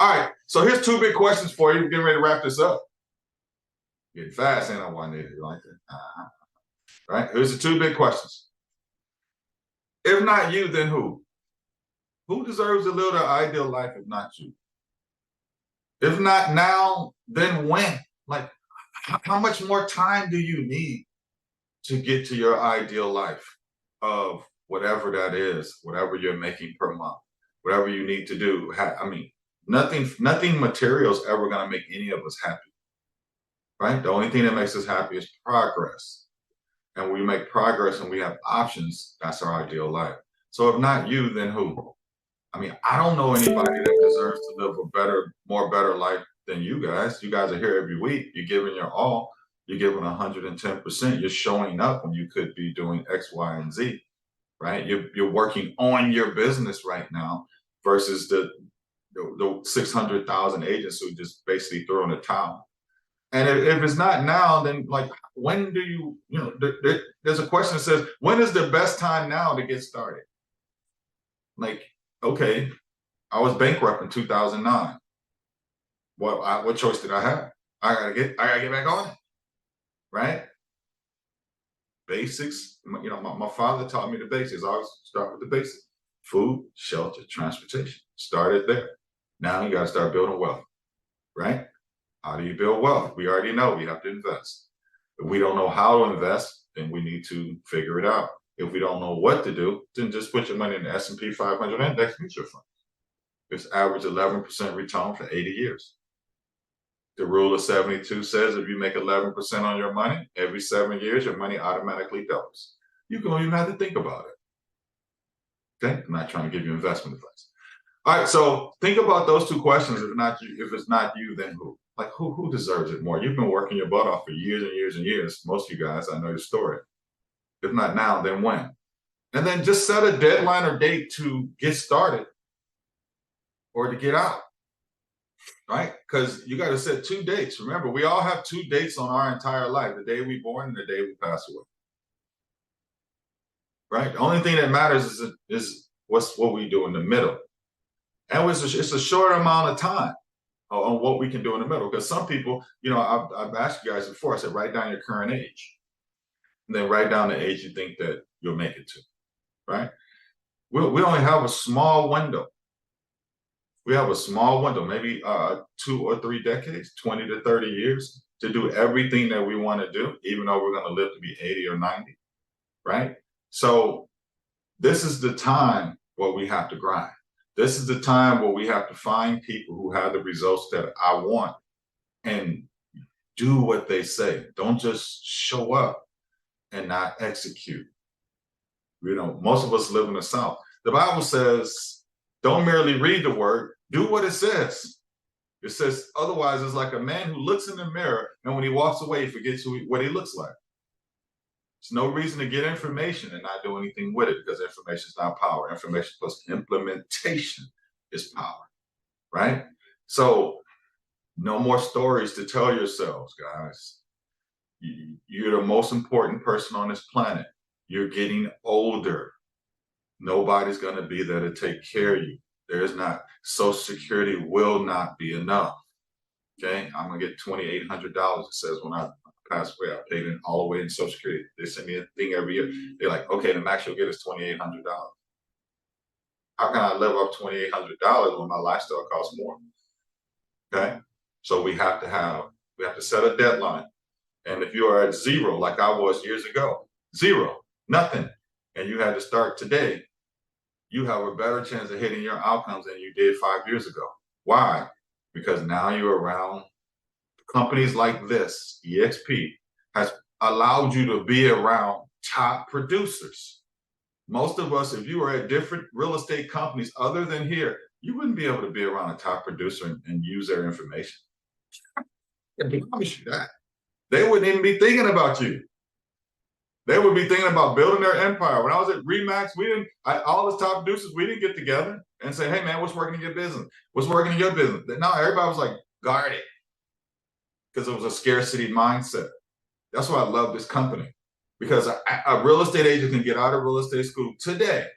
All right. So here's two big questions for you. We're getting ready to wrap this up. Getting fast, ain't I want to like that. Right? Here's the two big questions. If not you, then who? Who deserves to live their ideal life if not you? If not now, then when? Like, how much more time do you need to get to your ideal life of whatever that is, whatever you're making per month, whatever you need to do? I mean, nothing material is ever going to make any of us happy, right? The only thing that makes us happy is progress. And we make progress and we have options. That's our ideal life. So if not you, then who? I mean, I don't know anybody that deserves to live a better life than you guys. You guys are here every week. You're giving your all. You're giving 110%. You're showing up when you could be doing X, Y, and Z, right? You're working on your business right now versus the 600,000 agents who just basically throw in a towel. And if it's not now, then like, when do there's a question that says, when is the best time now to get started? Like, okay, I was bankrupt in 2009. What choice did I have? I gotta get back on it, right? Basics. My father taught me the basics. I always start with the basics: food, shelter, transportation. Started there. Now you gotta start building wealth, right? How do you build wealth? We already know we have to invest. If we don't know how to invest, then we need to figure it out. If we don't know what to do, then just put your money in the S&P 500 index mutual fund. It's average 11% return for 80 years. The rule of 72 says if you make 11% on your money, every 7 years, your money automatically doubles. You don't even have to think about it. Okay? I'm not trying to give you investment advice. All right, so think about those two questions. If it's not you, then who? Like, who deserves it more? You've been working your butt off for years and years and years. Most of you guys, I know your story. If not now, then when? And then just set a deadline or date to get started or to get out, right? Because you got to set 2 dates. Remember, we all have 2 dates on our entire life: the day we born and the day we pass away, right? The only thing that matters is what we do in the middle. And it's a short amount of time on what we can do in the middle. Because some people, I've asked you guys before, I said, write down your current age. And then write down the age you think that you'll make it to, right? We only have a small window. We have a small window, maybe 2 or 3 decades, 20 to 30 years to do everything that we want to do, even though we're going to live to be 80 or 90, right? So this is the time where we have to grind. This is the time where we have to find people who have the results that I want and do what they say. Don't just show up and not execute. Most of us live in the South. The Bible says, don't merely read the word, do what it says. It says, otherwise it's like a man who looks in the mirror and when he walks away, he forgets what he looks like. There's no reason to get information and not do anything with it, because information is not power. Information plus implementation is power, right? So no more stories to tell yourselves, guys. You're the most important person on this planet. You're getting older. Nobody's going to be there to take care of you. There's not. Social Security will not be enough. Okay? I'm going to get $2,800. It says when I pass away, I paid it all the way in Social Security. They send me a thing every year. They're like, okay, the max you'll get is $2,800. How can I live off $2,800 when my lifestyle costs more? Okay? So we have to set a deadline. And if you are at zero, like I was years ago, zero, nothing, and you had to start today, you have a better chance of hitting your outcomes than you did 5 years ago. Why? Because now you're around companies like this. EXP has allowed you to be around top producers. Most of us, if you were at different real estate companies other than here, you wouldn't be able to be around a top producer and use their information. I promise you that. They wouldn't even be thinking about you. They would be thinking about building their empire. When I was at Remax, all the top producers, we didn't get together and say, hey man, what's working in your business? What's working in your business? No, everybody was like, guard it. Because it was a scarcity mindset. That's why I love this company. Because a real estate agent can get out of real estate school today